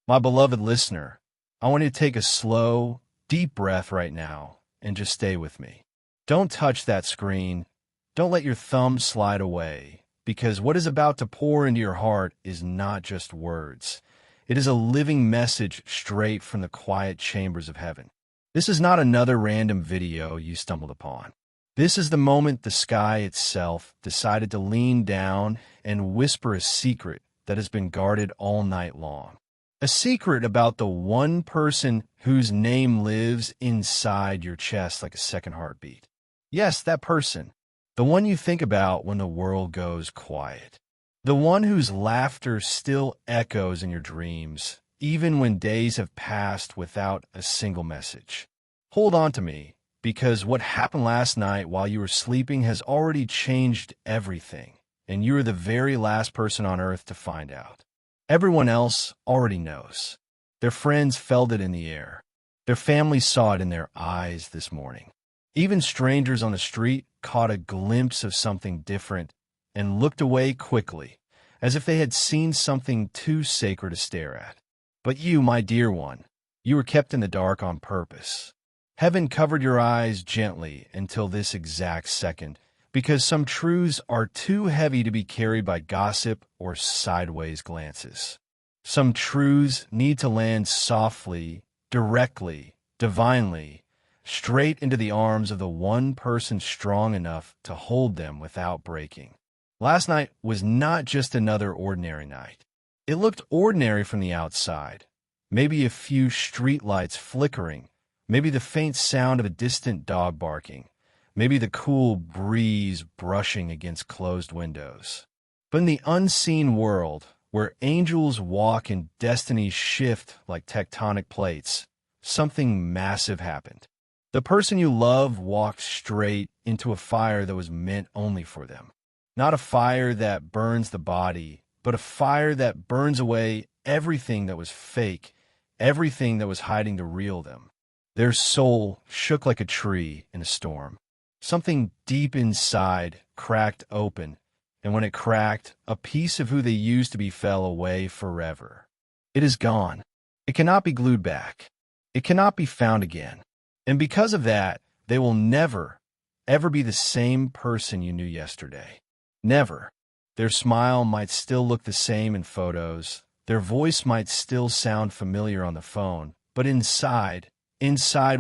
My beloved listener, I want you to take a slow, deep breath right now and just stay with me. Don't touch that screen. Don't let your thumb slide away, because what is about to pour into your heart is not just words. It is a living message straight from the quiet chambers of heaven. This is not another random video you stumbled upon. This is the moment the sky itself decided to lean down and whisper a secret that has been guarded all night long. A secret about the one person whose name lives inside your chest like a second heartbeat. Yes, that person. The one you think about when the world goes quiet. The one whose laughter still echoes in your dreams, even when days have passed without a single message. Hold on to me, because what happened last night while you were sleeping has already changed everything, and you are the very last person on earth to find out. Everyone else already knows. Their friends felt it in the air. Their family saw it in their eyes this morning. Even strangers on the street caught a glimpse of something different and looked away quickly, as if they had seen something too sacred to stare at. But you, my dear one, you were kept in the dark on purpose. Heaven covered your eyes gently until this exact second, because some truths are too heavy to be carried by gossip or sideways glances. Some truths need to land softly, directly, divinely, straight into the arms of the one person strong enough to hold them without breaking. Last night was not just another ordinary night. It looked ordinary from the outside. Maybe a few streetlights flickering, maybe the faint sound of a distant dog barking, maybe the cool breeze brushing against closed windows. But in the unseen world, where angels walk and destinies shift like tectonic plates, something massive happened. The person you love walked straight into a fire that was meant only for them. Not a fire that burns the body, but a fire that burns away everything that was fake, everything that was hiding to real them. Their soul shook like a tree in a storm. Something deep inside cracked open, and when it cracked, a piece of who they used to be fell away forever. It is gone. It cannot be glued back. It cannot be found again. And because of that, they will never, ever be the same person you knew yesterday. Never. Their smile might still look the same in photos. Their voice might still sound familiar on the phone. But inside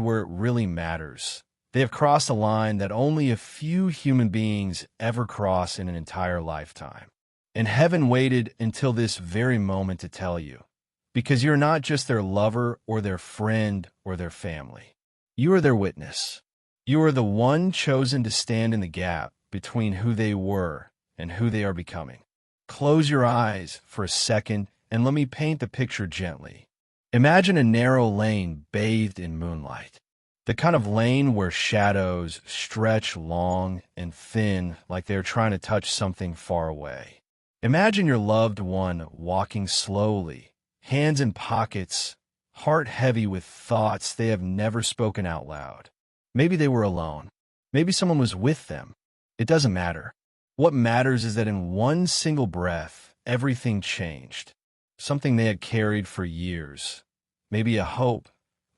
where it really matters, they have crossed a line that only a few human beings ever cross in an entire lifetime. And heaven waited until this very moment to tell you, because you're not just their lover or their friend or their family. You are their witness. You are the one chosen to stand in the gap between who they were and who they are becoming. Close your eyes for a second and let me paint the picture gently. Imagine a narrow lane bathed in moonlight. The kind of lane where shadows stretch long and thin like they're trying to touch something far away. Imagine your loved one walking slowly, hands in pockets, heart heavy with thoughts they have never spoken out loud. Maybe they were alone. Maybe someone was with them. It doesn't matter. What matters is that in one single breath, everything changed. Something they had carried for years. Maybe a hope,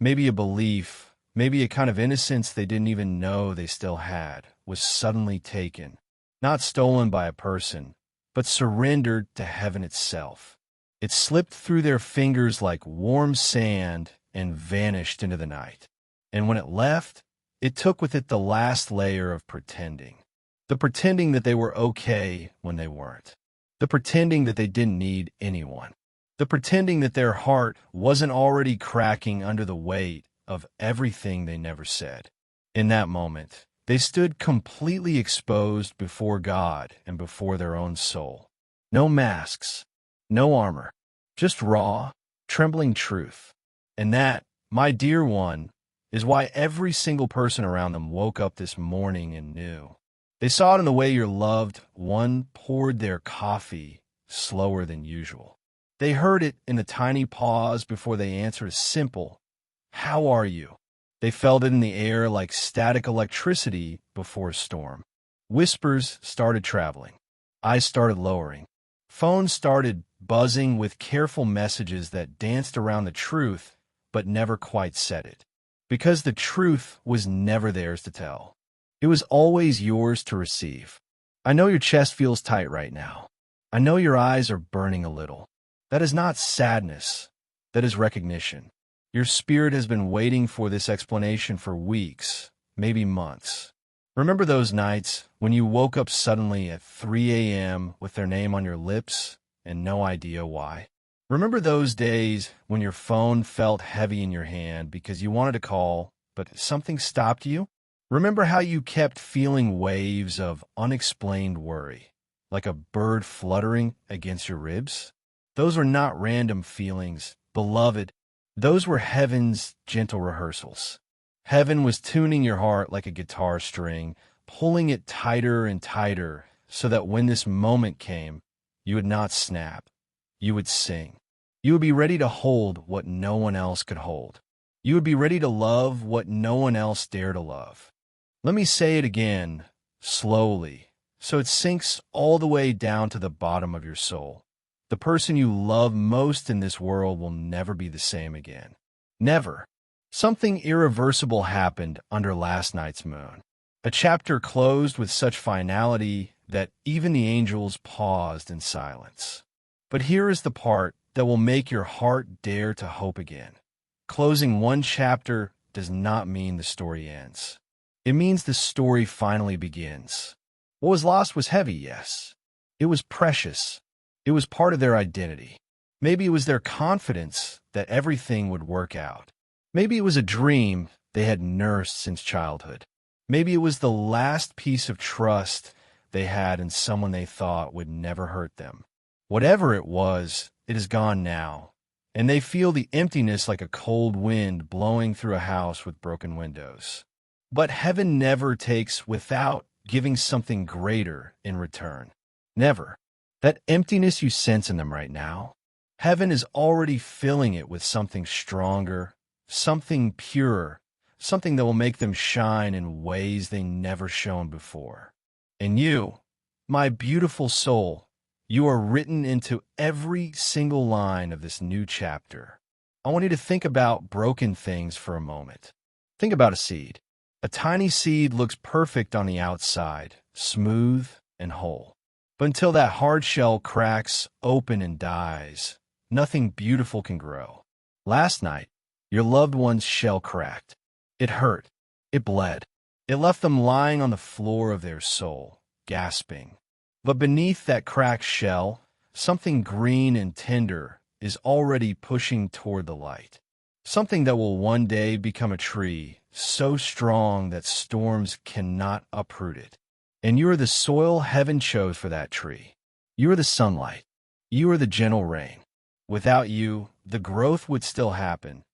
maybe a belief, maybe a kind of innocence they didn't even know they still had, was suddenly taken. Not stolen by a person, but surrendered to heaven itself. It slipped through their fingers like warm sand and vanished into the night. And when it left, it took with it the last layer of pretending. The pretending that they were okay when they weren't. The pretending that they didn't need anyone. The pretending that their heart wasn't already cracking under the weight of everything they never said. In that moment, they stood completely exposed before God and before their own soul. No masks, no armor, just raw, trembling truth. And that, my dear one, is why every single person around them woke up this morning and knew. They saw it in the way your loved one poured their coffee slower than usual. They heard it in the tiny pause before they answered a simple, "How are you?" They felt it in the air like static electricity before a storm. Whispers started traveling. Eyes started lowering. Phones started buzzing with careful messages that danced around the truth but never quite said it. Because the truth was never theirs to tell. It was always yours to receive. I know your chest feels tight right now. I know your eyes are burning a little. That is not sadness. That is recognition. Your spirit has been waiting for this explanation for weeks, maybe months. Remember those nights when you woke up suddenly at 3 a.m. with their name on your lips and no idea why? Remember those days when your phone felt heavy in your hand because you wanted to call, but something stopped you? Remember how you kept feeling waves of unexplained worry, like a bird fluttering against your ribs? Those were not random feelings, beloved. Those were heaven's gentle rehearsals. Heaven was tuning your heart like a guitar string, pulling it tighter and tighter so that when this moment came, you would not snap. You would sing. You would be ready to hold what no one else could hold. You would be ready to love what no one else dared to love. Let me say it again, slowly, so it sinks all the way down to the bottom of your soul. The person you love most in this world will never be the same again. Never. Something irreversible happened under last night's moon. A chapter closed with such finality that even the angels paused in silence. But here is the part that will make your heart dare to hope again. Closing one chapter does not mean the story ends. It means the story finally begins. What was lost was heavy, yes. It was precious. It was part of their identity. Maybe it was their confidence that everything would work out. Maybe it was a dream they had nursed since childhood. Maybe it was the last piece of trust they had in someone they thought would never hurt them. Whatever it was, it is gone now, and they feel the emptiness like a cold wind blowing through a house with broken windows. But heaven never takes without giving something greater in return. Never. That emptiness you sense in them right now, heaven is already filling it with something stronger, something purer, something that will make them shine in ways they never shone before. And you, my beautiful soul, you are written into every single line of this new chapter. I want you to think about broken things for a moment. Think about a seed. A tiny seed looks perfect on the outside, smooth and whole. But until that hard shell cracks open and dies, nothing beautiful can grow. Last night, your loved one's shell cracked. It hurt. It bled. It left them lying on the floor of their soul, gasping. But beneath that cracked shell, something green and tender is already pushing toward the light. Something that will one day become a tree so strong that storms cannot uproot it. And you are the soil heaven chose for that tree. You are the sunlight. You are the gentle rain. Without you, the growth would still happen.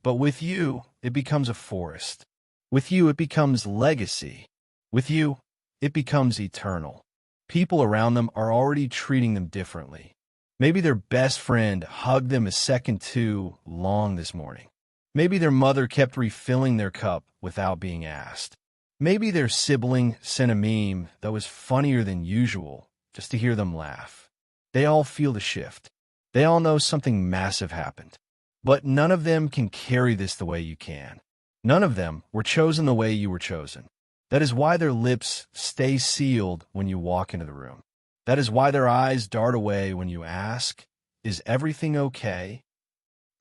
But with you, it becomes a forest. With you, it becomes legacy. With you, it becomes eternal. People around them are already treating them differently. Maybe their best friend hugged them a second too long this morning. Maybe their mother kept refilling their cup without being asked. Maybe their sibling sent a meme that was funnier than usual just to hear them laugh. They all feel the shift. They all know something massive happened. But none of them can carry this the way you can. None of them were chosen the way you were chosen. That is why their lips stay sealed when you walk into the room. That is why their eyes dart away when you ask, "Is everything okay?"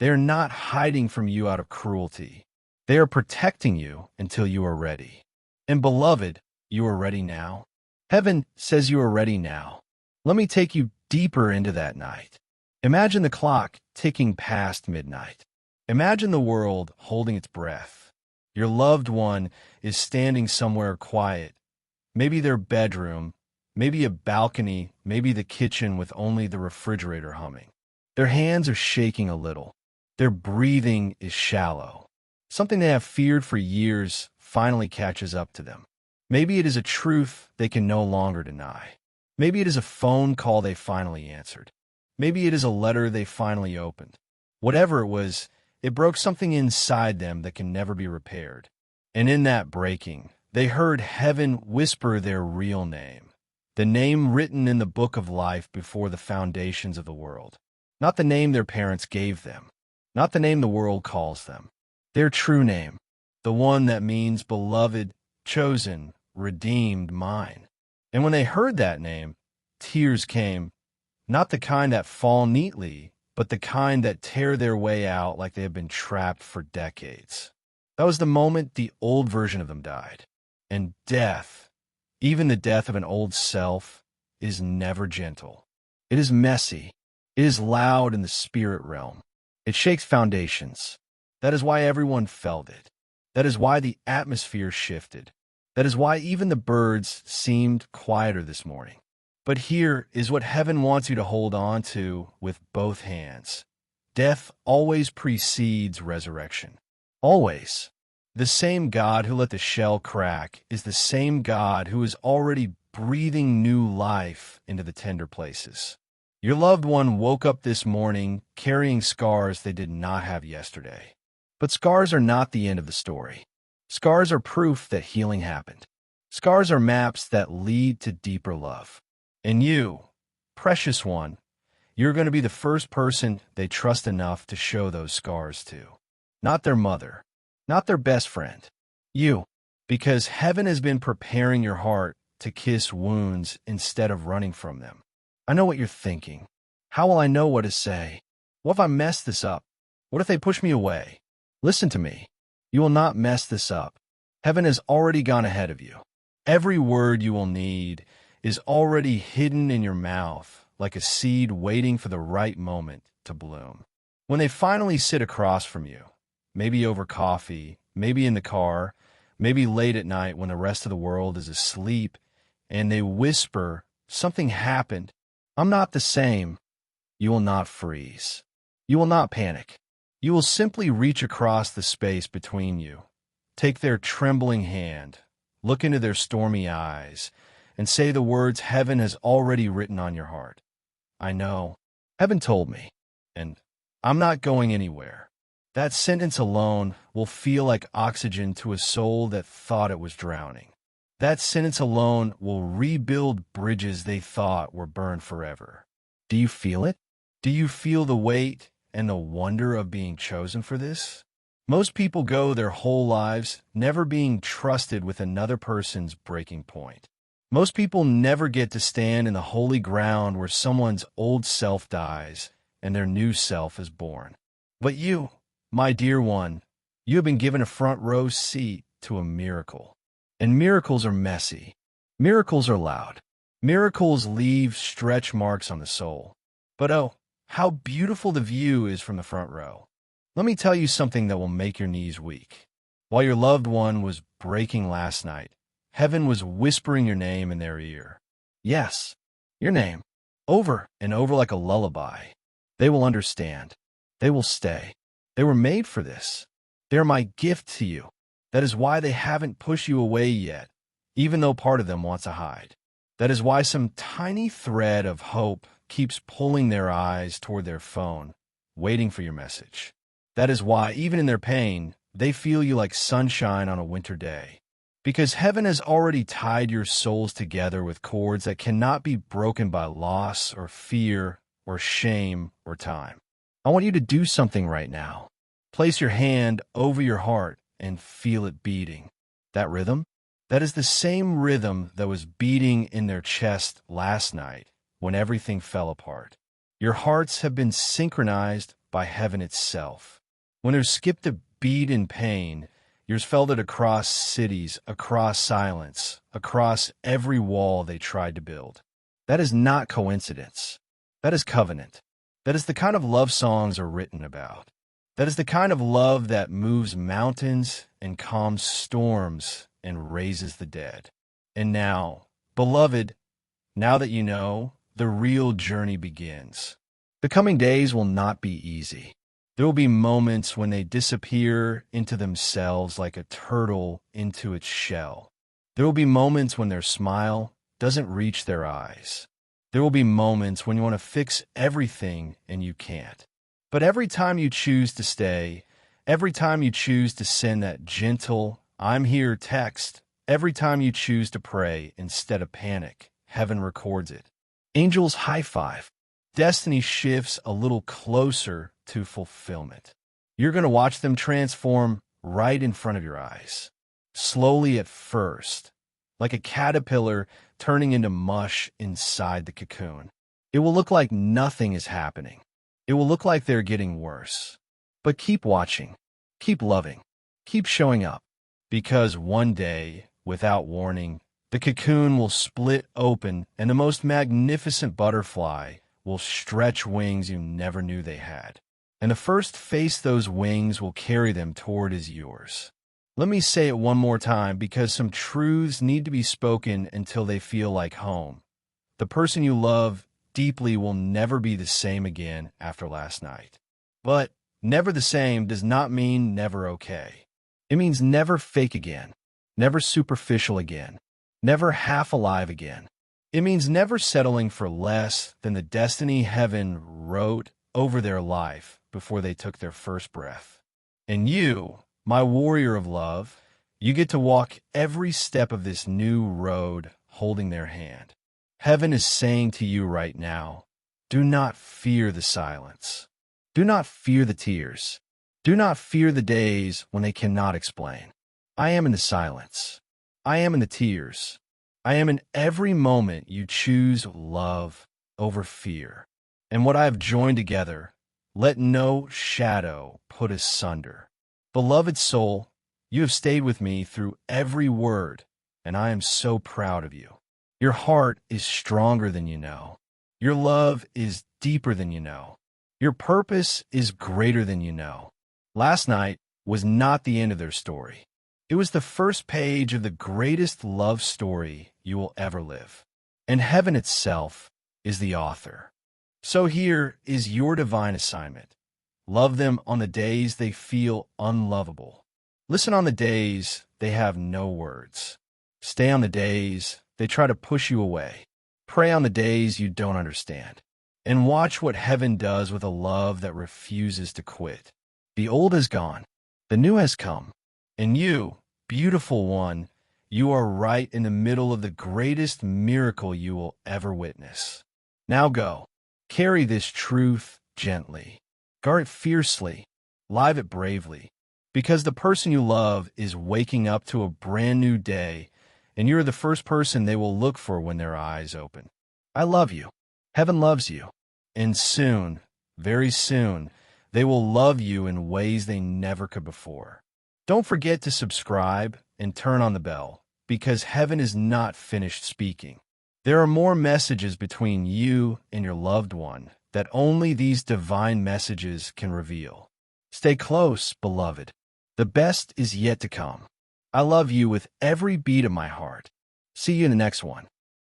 They are not hiding from you out of cruelty. They are protecting you until you are ready. And beloved, you are ready now. Heaven says you are ready now. Let me take you deeper into that night. Imagine the clock ticking past midnight. Imagine the world holding its breath. Your loved one is standing somewhere quiet, maybe their bedroom, maybe a balcony, maybe the kitchen with only the refrigerator humming. Their hands are shaking a little. Their breathing is shallow. Something they have feared for years finally catches up to them. Maybe it is a truth they can no longer deny. Maybe it is a phone call they finally answered. Maybe it is a letter they finally opened. Whatever it was, it broke something inside them that can never be repaired. And in that breaking, they heard heaven whisper their real name. The name written in the book of life before the foundations of the world. Not the name their parents gave them. Not the name the world calls them. Their true name. The one that means beloved, chosen, redeemed, mine. And when they heard that name, tears came, not the kind that fall neatly, but the kind that tear their way out like they have been trapped for decades. That was the moment the old version of them died. And death, even the death of an old self, is never gentle. It is messy. It is loud in the spirit realm. It shakes foundations. That is why everyone felt it. That is why the atmosphere shifted. That is why even the birds seemed quieter this morning. But here is what heaven wants you to hold on to with both hands. Death always precedes resurrection. Always. The same God who let the shell crack is the same God who is already breathing new life into the tender places. Your loved one woke up this morning carrying scars they did not have yesterday. But scars are not the end of the story. Scars are proof that healing happened. Scars are maps that lead to deeper love. And you, precious one, you're going to be the first person they trust enough to show those scars to. Not their mother, not their best friend. You, because heaven has been preparing your heart to kiss wounds instead of running from them. I know what you're thinking. How will I know what to say? What if I mess this up? What if they push me away? Listen to me. You will not mess this up. Heaven has already gone ahead of you. Every word you will need is already hidden in your mouth, like a seed waiting for the right moment to bloom. When they finally sit across from you, maybe over coffee, maybe in the car, maybe late at night when the rest of the world is asleep, and they whisper, "Something happened. I'm not the same." You will not freeze. You will not panic. You will simply reach across the space between you, take their trembling hand, look into their stormy eyes, and say the words heaven has already written on your heart. I know. Heaven told me. And I'm not going anywhere. That sentence alone will feel like oxygen to a soul that thought it was drowning. That sentence alone will rebuild bridges they thought were burned forever. Do you feel it? Do you feel the weight and the wonder of being chosen for this? Most people go their whole lives never being trusted with another person's breaking point. Most people never get to stand in the holy ground where someone's old self dies and their new self is born. But you, my dear one, you have been given a front row seat to a miracle. And miracles are messy. Miracles are loud. Miracles leave stretch marks on the soul. But oh, how beautiful the view is from the front row. Let me tell you something that will make your knees weak. While your loved one was breaking last night, heaven was whispering your name in their ear. Yes, your name. Over and over like a lullaby. They will understand. They will stay. They were made for this. They are my gift to you. That is why they haven't pushed you away yet, even though part of them wants to hide. That is why some tiny thread of hope keeps pulling their eyes toward their phone, waiting for your message. That is why, even in their pain, they feel you like sunshine on a winter day. Because heaven has already tied your souls together with cords that cannot be broken by loss or fear or shame or time. I want you to do something right now. Place your hand over your heart and feel it beating. That rhythm? That is the same rhythm that was beating in their chest last night when everything fell apart. Your hearts have been synchronized by heaven itself. When there's skipped a beat in pain, yours felt it across cities, across silence, across every wall they tried to build. That is not coincidence. That is covenant. That is the kind of love songs are written about. That is the kind of love that moves mountains and calms storms and raises the dead. And now, beloved, now that you know, the real journey begins. The coming days will not be easy. There will be moments when they disappear into themselves like a turtle into its shell. There will be moments when their smile doesn't reach their eyes. There will be moments when you want to fix everything and you can't. But every time you choose to stay, every time you choose to send that gentle, "I'm here" text, every time you choose to pray instead of panic, heaven records it. Angels high five. Destiny shifts a little closer to fulfillment. You're going to watch them transform right in front of your eyes. Slowly at first, like a caterpillar turning into mush inside the cocoon. It will look like nothing is happening. It will look like they're getting worse. But keep watching, keep loving, keep showing up. Because one day, without warning, the cocoon will split open and the most magnificent butterfly will stretch wings you never knew they had. And the first face those wings will carry them toward is yours. Let me say it one more time because some truths need to be spoken until they feel like home. The person you love deeply will never be the same again after last night. But never the same does not mean never okay. It means never fake again, never superficial again, never half alive again. It means never settling for less than the destiny heaven wrote over their life before they took their first breath. And you, my warrior of love, you get to walk every step of this new road holding their hand. Heaven is saying to you right now, do not fear the silence. Do not fear the tears. Do not fear the days when they cannot explain. I am in the silence. I am in the tears. I am in every moment you choose love over fear. And what I have joined together, let no shadow put asunder. Beloved soul, you have stayed with me through every word, and I am so proud of you. Your heart is stronger than you know. Your love is deeper than you know. Your purpose is greater than you know. Last night was not the end of their story. It was the first page of the greatest love story you will ever live. And heaven itself is the author. So here is your divine assignment. Love them on the days they feel unlovable. Listen on the days they have no words. Stay on the days they try to push you away. Pray on the days you don't understand. And watch what heaven does with a love that refuses to quit. The old is gone. The new has come. And you, beautiful one, you are right in the middle of the greatest miracle you will ever witness. Now go. Carry this truth gently. Guard it fiercely. Live it bravely. Because the person you love is waking up to a brand new day, and you're the first person they will look for when their eyes open. I love you. Heaven loves you. And soon, very soon, they will love you in ways they never could before. Don't forget to subscribe and turn on the bell, because heaven is not finished speaking. There are more messages between you and your loved one that only these divine messages can reveal. Stay close, beloved. The best is yet to come. I love you with every beat of my heart. See you in the next one.